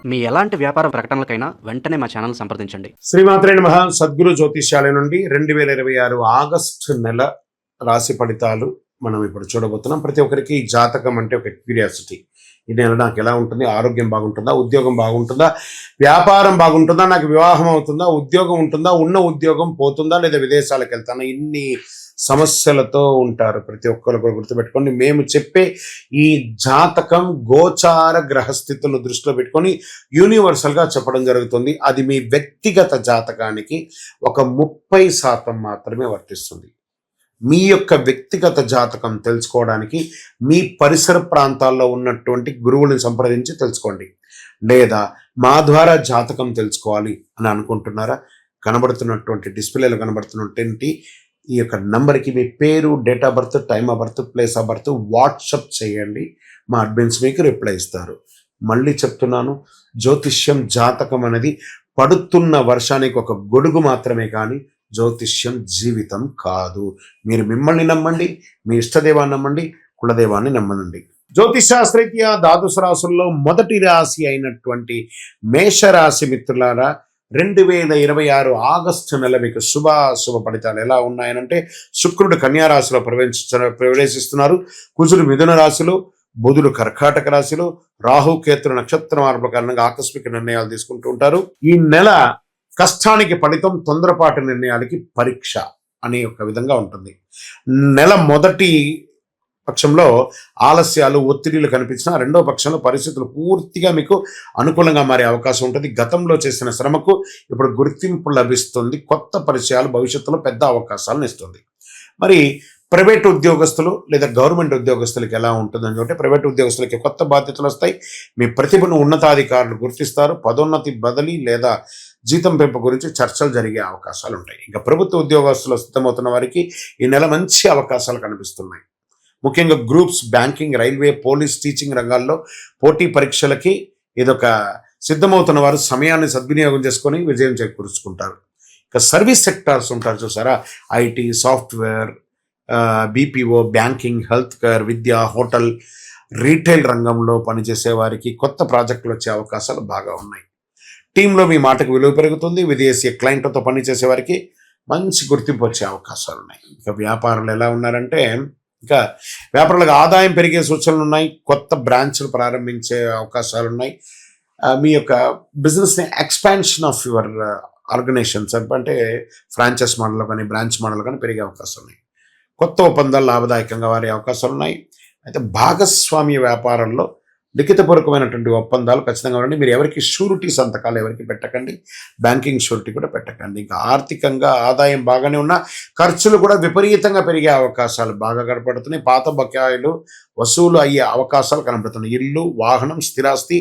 మీ ఎలాంటి వ్యాపార ప్రకటనలకైనా వెంటనే మా ఛానల్ సంప్రదించండి. శ్రీమాత్రే నమః. సద్గురు జ్యోతిష్యాలయం నుండి 2026 ఆగస్టు నెల రాశి ఫలితాలు మనం ఇప్పుడు చూడబోతున్నాం. ప్రతి ఒక్కరికి జాతకం అంటే ఒక క్యూరియాసిటీ. ఈ నెల నాకు ఎలా ఉంటుంది, ఆరోగ్యం బాగుంటుందా, ఉద్యోగం బాగుంటుందా, వ్యాపారం బాగుంటుందా, నాకు వివాహం అవుతుందా, ఉద్యోగం ఉంటుందా, ఉన్న ఉద్యోగం పోతుందా, లేదా విదేశాలకు వెళ్తానా, ఇన్ని సమస్యలతో ఉంటారు. ప్రతి ఒక్కరు కూడా గుర్తుపెట్టుకోండి, మేము చెప్పే ఈ జాతకం గోచార గ్రహస్థితులను దృష్టిలో పెట్టుకొని యూనివర్సల్గా చెప్పడం జరుగుతుంది. అది మీ వ్యక్తిగత జాతకానికి ఒక 30% మాత్రమే వర్తిస్తుంది. మీ యొక్క వ్యక్తిగత జాతకం తెలుసుకోవడానికి మీ పరిసర ప్రాంతాల్లో ఉన్నటువంటి గురువులను సంప్రదించి తెలుసుకోండి. లేదా మా ద్వారా జాతకం తెలుసుకోవాలి అని అనుకుంటున్నారా? కనబడుతున్నటువంటి డిస్ప్లేలో కనబడుతున్నటువంటి ఈ యొక్క నంబర్కి మీ పేరు, date of birth, time of birth, place of birth WhatsApp చేయండి. మా అడ్మిన్స్ మీకు రిప్లై ఇస్తారు. మళ్ళీ చెప్తున్నాను, జ్యోతిష్యం జాతకం అనేది పడుతున్న వర్షానికి ఒక గొడుగు మాత్రమే, కానీ జ్యోతిష్యం జీవితం కాదు. మీరు మిమ్మల్ని నమ్మండి, మీ ఇష్టదేవాన్ని నమ్మండి, కులదేవాన్ని నమ్మనండి. జ్యోతిషాస్త్రీత్యా ద్వాదశ రాశుల్లో మొదటి రాశి అయినటువంటి మేషరాశి మిత్రులారా, 2026 ఆగస్టు నెల మీకు శుభాశుభ ఫలితాలు ఎలా ఉన్నాయనంటే, శుక్రుడు కన్యా రాశిలో ప్రవేశిస్తున్నారు, కుజుడు మిథున రాశిలో, బుధుడు కర్కాటక రాశిలో, రాహు కేతుల నక్షత్ర మార్పుల కారణంగా ఆకస్మిక నిర్ణయాలు తీసుకుంటూ ఉంటారు. ఈ నెల కష్టానికి ఫలితం, తొందరపాటు నిర్ణయాలకి పరీక్ష అనే ఒక విధంగా ఉంటుంది. నెల మొదటి పక్షంలో ఆలస్యాలు, ఒత్తిడిలు కనిపించినా రెండో పక్షంలో పరిస్థితులు పూర్తిగా మీకు అనుకూలంగా మారే అవకాశం ఉంటుంది. గతంలో చేసిన శ్రమకు ఇప్పుడు గుర్తింపు లభిస్తుంది. కొత్త పరిచయాలు భవిష్యత్తులో పెద్ద అవకాశాలను ఇస్తుంది. మరి ప్రైవేట్ ఉద్యోగస్తులు లేదా గవర్నమెంట్ ఉద్యోగస్తులకి ఎలా ఉంటుందని అంటే, ప్రైవేట్ ఉద్యోగస్తులకి కొత్త బాధ్యతలు వస్తాయి. మీ ప్రతిభను ఉన్నతాధికారులు గుర్తిస్తారు. పదోన్నతి, బదిలీ లేదా జీతం పెంపు గురించి చర్చలు జరిగే అవకాశాలు ఉంటాయి. ఇంకా ప్రభుత్వ ఉద్యోగస్తులు సిద్ధమవుతున్న వారికి ఈ నెల మంచి అవకాశాలు కనిపిస్తున్నాయి. ముఖ్యంగా groups, banking, railway, police, teaching రంగాల్లో పోటీ పరీక్షలకి ఇదొక సిద్ధమవుతున్న వారు సమయాన్ని సద్వినియోగం చేసుకొని విజయం చేకూర్చుకుంటారు. ఇక సర్వీస్ సెక్టార్స్ ఉంటారు చూసారా, IT, software, BPO, banking, health care, Vidya, hotel, retail రంగంలో పనిచేసే వారికి కొత్త ప్రాజెక్టులు వచ్చే అవకాశాలు బాగా ఉన్నాయి. టీంలో మీ మాటకు విలువ పెరుగుతుంది. విదేశీ క్లయింట్లతో పనిచేసే వారికి మంచి గుర్తింపు వచ్చే అవకాశాలు ఉన్నాయి. ఇక వ్యాపారులు ఎలా ఉన్నారంటే, ఇంకా వ్యాపారులకు ఆదాయం పెరిగే సూచనలు ఉన్నాయి. కొత్త బ్రాంచ్లు ప్రారంభించే అవకాశాలు ఉన్నాయి. మీ యొక్క బిజినెస్ని ఎక్స్పాన్షన్ ఆఫ్ యువర్ ఆర్గనైజేషన్స్ అంటే ఫ్రాంచైజ్ మోడల్ కానీ బ్రాంచ్ మోడల్ కానీ పెరిగే అవకాశాలు ఉన్నాయి. కొత్త ఒప్పందాలు లాభదాయకంగా మారే అవకాశాలు ఉన్నాయి. అయితే భాగస్వామ్య వ్యాపారంలో లిఖితపూర్వకమైనటువంటి ఒప్పందాలు ఖచ్చితంగా ఉండండి. మీరు ఎవరికి షూరిటీ సంతకాలు ఎవరికి పెట్టకండి, బ్యాంకింగ్ షూరిటీ కూడా పెట్టకండి. ఇంకా ఆర్థికంగా ఆదాయం బాగానే ఉన్నా ఖర్చులు కూడా విపరీతంగా పెరిగే అవకాశాలు బాగా కనపడుతున్నాయి. పాత బకాయిలు వసూలు అయ్యే అవకాశాలు కనపడుతున్నాయి. ఇల్లు, వాహనం, స్థిరాస్తి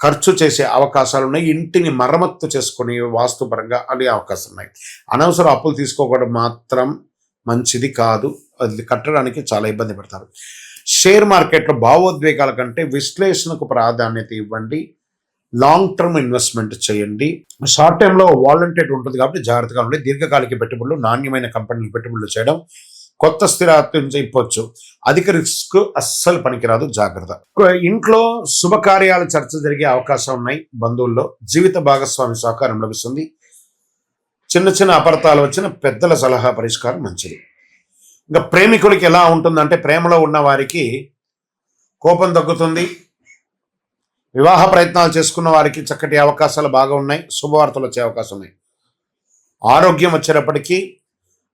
ఖర్చు చేసే అవకాశాలు ఉన్నాయి. ఇంటిని మరమ్మత్తు చేసుకుని వాస్తుపరంగా అనే అవకాశాలు ఉన్నాయి. అనవసర అప్పులు తీసుకోవడం మాత్రం మంచిది కాదు. అది కట్టడానికి చాలా ఇబ్బంది పడతారు. షేర్ మార్కెట్లో భావోద్వేగాల కంటే విశ్లేషణకు ప్రాధాన్యత ఇవ్వండి. లాంగ్ టర్మ్ ఇన్వెస్ట్మెంట్ చేయండి. షార్ట్ టైంలో వాలంటేట్ ఉంటుంది కాబట్టి జాగ్రత్తగా ఉండి దీర్ఘకాలిక పెట్టుబడులు, నాణ్యమైన కంపెనీలు పెట్టుబడులు చేయడం, కొత్త స్థిరాస్తిని చెప్పొచ్చు. అధిక రిస్క్ అస్సలు పనికిరాదు, జాగ్రత్త. ఇంట్లో శుభకార్యాలు చర్చ జరిగే అవకాశం ఉన్నాయి. బంధువుల్లో జీవిత భాగస్వామి సహకారం లభిస్తుంది. చిన్న చిన్న అపార్థాలు వచ్చిన పెద్దల సలహా పరిష్కారం మంచిది. ఇంకా ప్రేమికులకి ఎలా ఉంటుందంటే, ప్రేమలో ఉన్న వారికి కోపం తగ్గుతుంది. వివాహ ప్రయత్నాలు చేసుకున్న వారికి చక్కటి అవకాశాలు బాగా ఉన్నాయి. శుభవార్తలు వచ్చే అవకాశం ఉన్నాయి. ఆరోగ్యం వచ్చేటప్పటికీ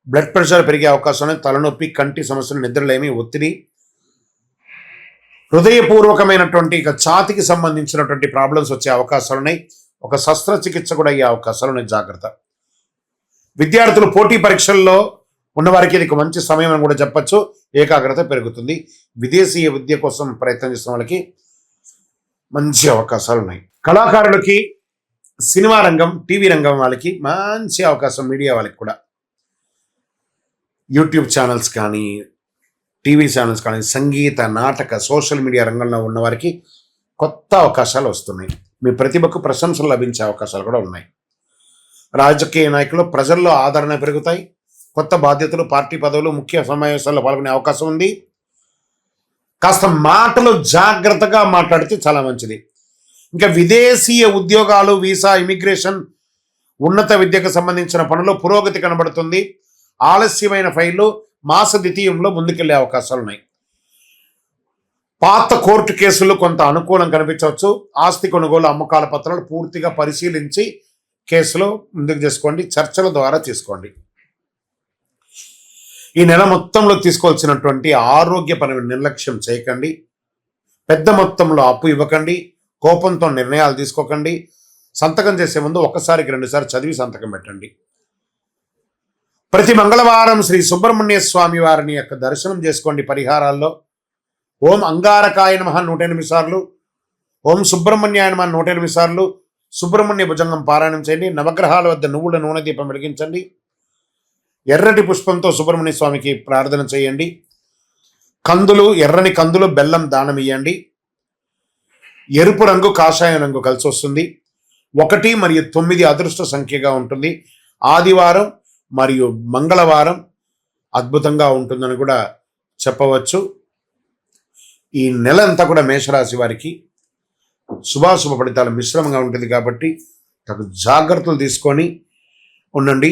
బ్లడ్ ప్రెషర్ పెరిగే అవకాశం ఉన్నాయి. తలనొప్పి, కంటి సమస్యలు, నిద్రలేమి, ఒత్తిడి, హృదయపూర్వకమైనటువంటి ఇక ఛాతికి సంబంధించినటువంటి ప్రాబ్లమ్స్ వచ్చే అవకాశాలు ఉన్నాయి. ఒక శస్త్రచికిత్స కూడా అయ్యే అవకాశాలు ఉన్నాయి, జాగ్రత్త. విద్యార్థులు పోటీ పరీక్షల్లో ఉన్నవారికి ఇది మంచి సమయం అని కూడా చెప్పచ్చు. ఏకాగ్రత పెరుగుతుంది. విదేశీయ విద్య కోసం ప్రయత్నం చేసిన వాళ్ళకి మంచి అవకాశాలు ఉన్నాయి. కళాకారులకి, సినిమా రంగం, టీవీ రంగం వాళ్ళకి మంచి అవకాశం. మీడియా వాళ్ళకి కూడా యూట్యూబ్ ఛానల్స్ కానీ, టీవీ ఛానల్స్ కానీ, సంగీత, నాటక, సోషల్ మీడియా రంగంలో ఉన్న వారికి కొత్త అవకాశాలు వస్తున్నాయి. మీ ప్రతిభకు ప్రశంసలు లభించే అవకాశాలు కూడా ఉన్నాయి. రాజకీయ నాయకులు, ప్రజల్లో ఆదరణ పెరుగుతాయి. కొత్త బాధ్యతలు, పార్టీ పదవులు, ముఖ్య సమావేశాల్లో పాల్గొనే అవకాశం ఉంది. కాస్త మాటలు జాగ్రత్తగా మాట్లాడితే చాలా మంచిది. ఇంకా విదేశీయ ఉద్యోగాలు, వీసా, ఇమిగ్రేషన్, ఉన్నత విద్యకు సంబంధించిన పనులు పురోగతి కనబడుతుంది. ఆలస్యమైన ఫైళ్లు మాస ద్వితీయంలో ముందుకెళ్లే అవకాశాలు ఉన్నాయి. పాత కోర్టు కేసులు కొంత అనుకూలం కనిపించవచ్చు. ఆస్తి కొనుగోలు, అమ్మకాల పత్రాలు పూర్తిగా పరిశీలించి కేసులో ముందుకు చేసుకోండి. చర్చల ద్వారా తీసుకోండి. ఈ నెల మొత్తంలో తీసుకోవాల్సినటువంటి ఆరోగ్యపరమైన నిర్లక్ష్యం చేయకండి. పెద్ద మొత్తంలో అప్పు ఇవ్వకండి. కోపంతో నిర్ణయాలు తీసుకోకండి. సంతకం చేసే ముందు ఒకసారికి 2 సార్లు చదివి సంతకం పెట్టండి. ప్రతి మంగళవారం శ్రీ సుబ్రహ్మణ్య స్వామి వారిని యొక్క దర్శనం చేసుకోండి. పరిహారాల్లో ఓం అంగారకాయ నమః 108 సార్లు, ఓం సుబ్రహ్మణ్యాయ నమః 108 సార్లు సుబ్రహ్మణ్య భుజంగం పారాయణం చేయండి. నవగ్రహాల వద్ద నువ్వుల నూనె దీపం వెలిగించండి. ఎర్రటి పుష్పంతో సుబ్రహ్మణ్య స్వామికి ప్రార్థన చేయండి. కందులు, ఎర్రని కందులు, బెల్లం దానం ఇవ్వండి. ఎరుపు రంగు, కాషాయం రంగు కలిసి వస్తుంది. 1 మరియు 9 అదృష్ట సంఖ్యగా ఉంటుంది. ఆదివారం మరియు మంగళవారం అద్భుతంగా ఉంటుందని కూడా చెప్పవచ్చు. ఈ నెల అంతా కూడా మేషరాశి వారికి శుభాశుభ ఫలితాలు మిశ్రమంగా ఉంటుంది కాబట్టి తగు జాగ్రత్తలు తీసుకొని ఉండండి.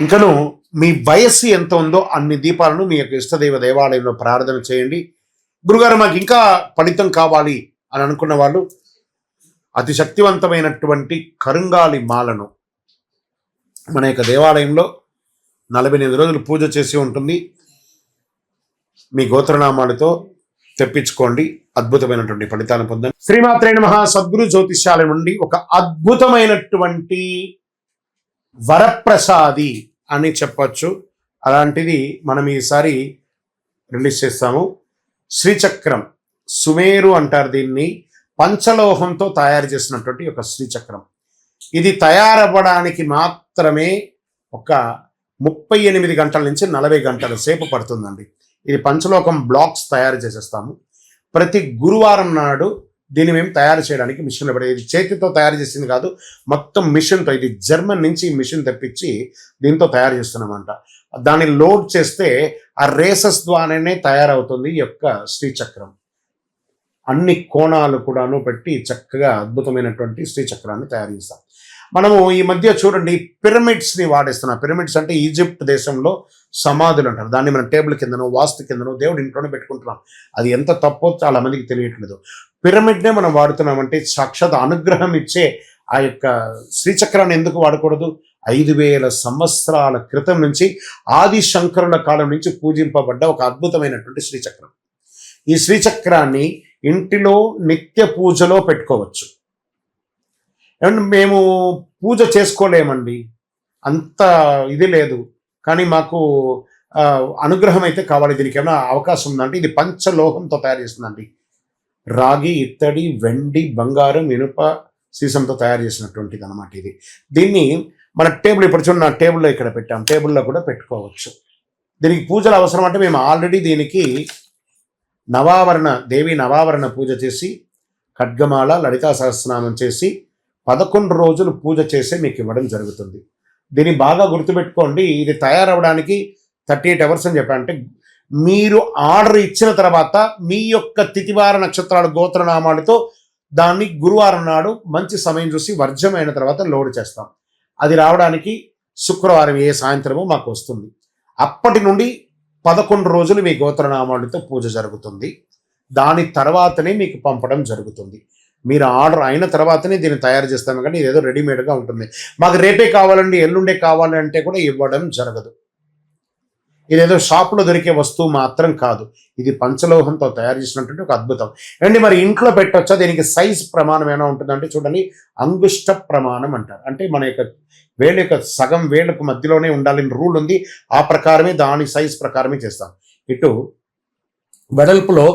ఇంకను మీ వయస్సు ఎంత ఉందో అన్ని దీపాలను మీ యొక్క ఇష్టదైవ దేవాలయంలో ప్రార్థన చేయండి. గురుగారు మాకు ఇంకా ఫలితం కావాలి అని అనుకున్న వాళ్ళు అతి శక్తివంతమైనటువంటి కరుంగాలి మాలను మన యొక్క దేవాలయంలో 48 రోజులు పూజ చేసి ఉంటుంది. మీ గోత్రనామాలతో తెప్పించుకోండి. అద్భుతమైనటువంటి ఫలితాలను పొందండి. శ్రీమాత్రే నమః. సద్గురు జ్యోతిష్యాలయం నుండి ఒక అద్భుతమైనటువంటి వరప్రసాది అని చెప్పచ్చు. అలాంటిది మనం ఈసారి రిలీజ్ చేస్తాము. శ్రీచక్రం, సుమేరు అంటారు దీన్ని. పంచలోహంతో తయారు చేసినటువంటి ఒక శ్రీచక్రం. ఇది తయారవ్వడానికి మాత్రమే ఒక 38 గంటల నుంచి 40 గంటల సేపు పడుతుందండి. ఇది పంచలోకం బ్లాక్స్ తయారు చేసేస్తాము. ప్రతి గురువారం నాడు దీన్ని మేము తయారు చేయడానికి మిషన్లో పడేది. ఇది చేతితో తయారు చేసింది కాదు, మొత్తం మిషన్తో. ఇది జర్మన్ నుంచి మిషన్ తెప్పించి దీంతో తయారు చేస్తున్నామంట. దాన్ని లోడ్ చేస్తే ఆ రేసెస్ ద్వారానే తయారవుతుంది ఈ యొక్క శ్రీచక్రం. అన్ని కోణాలు కూడాను పెట్టి చక్కగా అద్భుతమైనటువంటి శ్రీచక్రాన్ని తయారు చేస్తాం. మనము ఈ మధ్య చూడండి పిరమిడ్స్ని వాడేస్తున్నాం. పిరమిడ్స్ అంటే ఈజిప్ట్ దేశంలో సమాధులు అంటారు. దాన్ని మనం టేబుల్ కిందనో, వాస్తు కిందనో, దేవుడి ఇంట్లోనే పెట్టుకుంటున్నాం. అది ఎంత తప్పో చాలా మందికి తెలియట్లేదు. పిరమిడ్నే మనం వాడుతున్నామంటే సాక్షాత్ అనుగ్రహం ఇచ్చే ఆ యొక్క శ్రీచక్రాన్ని ఎందుకు వాడకూడదు? 5000 సంవత్సరాల క్రితం నుంచి ఆది శంకరుల కాలం నుంచి పూజింపబడ్డ ఒక అద్భుతమైనటువంటి శ్రీచక్రం. ఈ శ్రీచక్రాన్ని ఇంటిలో నిత్య పూజలో పెట్టుకోవచ్చు. ఏమంటే మేము పూజ చేసుకోలేమండి, అంత ఇది లేదు, కానీ మాకు అనుగ్రహం అయితే కావాలి. దీనికి ఏమైనా అవకాశం ఉందంటే ఇది పంచలోహంతో తయారు చేస్తుందండి. రాగి, ఇత్తడి, వెండి, బంగారం, ఇనుప, సీసంతో తయారు చేసినటువంటిది అనమాట ఇది. దీన్ని మన టేబుల్, ఇప్పుడు చూడండి నా టేబుల్లో ఇక్కడ పెట్టాం, టేబుల్లో కూడా పెట్టుకోవచ్చు. దీనికి పూజలు అవసరం అంటే మేము ఆల్రెడీ దీనికి దేవి నవావరణ పూజ చేసి, ఖడ్గమాల, లలితా సహస్రనామం చేసి 11 రోజులు పూజ చేసి మీకు ఇవ్వడం జరుగుతుంది. దీన్ని బాగా గుర్తుపెట్టుకోండి. ఇది తయారవడానికి 38 అవర్స్ అని చెప్పారంటే మీరు ఆర్డర్ ఇచ్చిన తర్వాత మీ యొక్క తిథివార నక్షత్రాలు గోత్రనామాలతో దాన్ని గురువారం నాడు మంచి సమయం చూసి వర్జమైన తర్వాత లోడ్ చేస్తాం. అది రావడానికి శుక్రవారం సాయంత్రము మాకు వస్తుంది. అప్పటి నుండి 11 రోజులు మీ గోత్రనామాలతో పూజ జరుగుతుంది. దాని తర్వాతనే మీకు పంపడం జరుగుతుంది. మీరు ఆర్డర్ అయిన తర్వాతనే దీన్ని తయారు చేస్తాము, కానీ ఇదేదో రెడీమేడ్గా ఉంటుంది. మాకు రేపే కావాలండి, ఎల్లుండే కావాలంటే కూడా ఇవ్వడం జరగదు. ఇదేదో షాప్లో దొరికే వస్తువు మాత్రం కాదు. ఇది పంచలోహంతో తయారు చేసినటువంటి ఒక అద్భుతం. అండి మరి ఇంట్లో పెట్టొచ్చా? దీనికి సైజ్ ప్రమాణం ఏమైనా ఉంటుందంటే చూడండి, అంగుష్ట ప్రమాణం అంటారు. అంటే మన యొక్క వేళ్ళ యొక్క సగం వేళ్ళకు మధ్యలోనే ఉండాలని రూల్ ఉంది. ఆ ప్రకారమే దాని సైజ్ ప్రకారమే చేస్తాం. ఇటు వెడల్పులో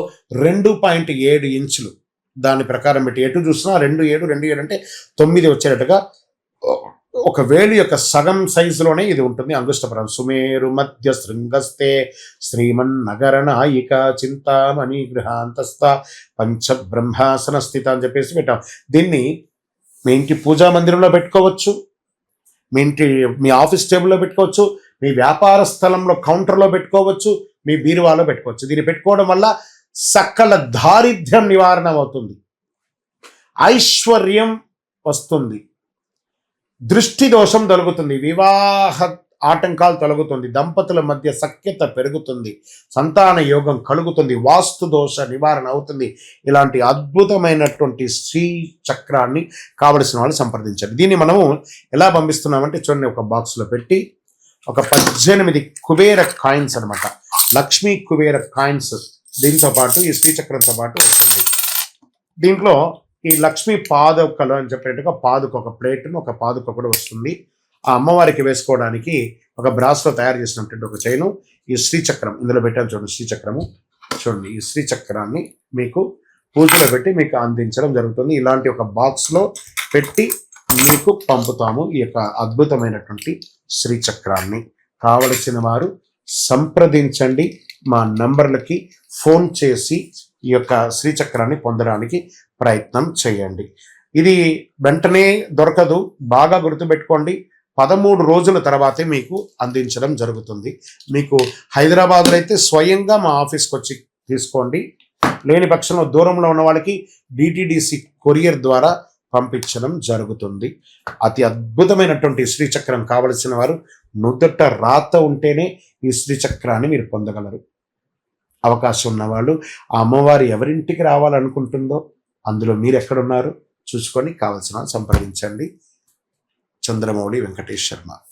2.7 ఇంచులు దాని ప్రకారం పెట్టి ఎటు చూసినా 2.7 అంటే 9 వచ్చేటట్టుగా ఒక వేలు యొక్క సగం సైజులోనే ఇది ఉంటుంది. అంగుష్టపరం సుమేరు మధ్య శృంగస్తే శ్రీమన్నగర నాయిక చింతామణి గృహాంతస్థ పంచబ్రహ్మాసన స్థిత అని చెప్పేసి పెట్టాం. దీన్ని మీ ఇంటి పూజా మందిరంలో పెట్టుకోవచ్చు, మీ ఆఫీస్ టేబుల్లో పెట్టుకోవచ్చు, మీ వ్యాపార స్థలంలో కౌంటర్లో పెట్టుకోవచ్చు, మీ బీరువాలో పెట్టుకోవచ్చు. దీన్ని పెట్టుకోవడం వల్ల సకల దారిద్ర్యం నివారణ అవుతుంది. ఐశ్వర్యం వస్తుంది, దృష్టి దోషం తొలగుతుంది, వివాహ ఆటంకాలు తొలగుతుంది, దంపతుల మధ్య సఖ్యత పెరుగుతుంది, సంతాన యోగం కలుగుతుంది, వాస్తు దోష నివారణ అవుతుంది. ఇలాంటి అద్భుతమైనటువంటి శ్రీ చక్రాన్ని కావలసిన వాళ్ళు సంప్రదించండి. దీన్ని మనము ఎలా పంపిస్తున్నామంటే చూడండి, ఒక బాక్స్లో పెట్టి ఒక 18 కుబేర కాయిన్స్ అనమాట, లక్ష్మీ కుబేర కాయిన్స్ దీంతో పాటు ఈ శ్రీచక్రంతో పాటు వస్తుంది. దీంట్లో ఈ లక్ష్మీ పాదుకలు అని చెప్పేట్టుగా పాదుక ఒక ప్లేట్ను ఒక పాదుక కూడా వస్తుంది. ఆ అమ్మవారికి వేసుకోవడానికి ఒక బ్రాస్లో తయారు చేసినటువంటి ఒక చైను, ఈ శ్రీచక్రం ఇందులో పెట్టాను చూడండి. శ్రీచక్రము చూడండి, ఈ శ్రీచక్రాన్ని మీకు పూజలో పెట్టి మీకు అందించడం జరుగుతుంది. ఇలాంటి ఒక బాక్స్లో పెట్టి మీకు పంపుతాము ఈ యొక్క అద్భుతమైనటువంటి శ్రీచక్రాన్ని. కావలసిన వారు సంప్రదించండి, మా నంబర్లకి ఫోన్ చేసి ఈ యొక్క శ్రీచక్రాన్ని పొందడానికి ప్రయత్నం చేయండి. ఇది వెంటనే దొరకదు, బాగా గుర్తుపెట్టుకోండి. 13 రోజుల తర్వాతే మీకు అందించడం జరుగుతుంది. మీకు హైదరాబాద్లో అయితే స్వయంగా మా ఆఫీస్కి వచ్చి తీసుకోండి, లేని పక్షంలో దూరంలో ఉన్న వాళ్ళకి డిటిడిసి కొరియర్ ద్వారా పంపించడం జరుగుతుంది. అతి అద్భుతమైనటువంటి శ్రీచక్రం కావలసిన వారు నుదుట రాత ఉంటేనే ఈ శ్రీచక్రాన్ని మీరు పొందగలరు. అవకాశం ఉన్నవాళ్ళు ఆ అమ్మవారు ఎవరింటికి రావాలనుకుంటుందో అందులో మీరు ఎక్కడున్నారు చూసుకొని కావలసిన సంప్రదించండి. చంద్రమౌళి వెంకటేష్ శర్మ.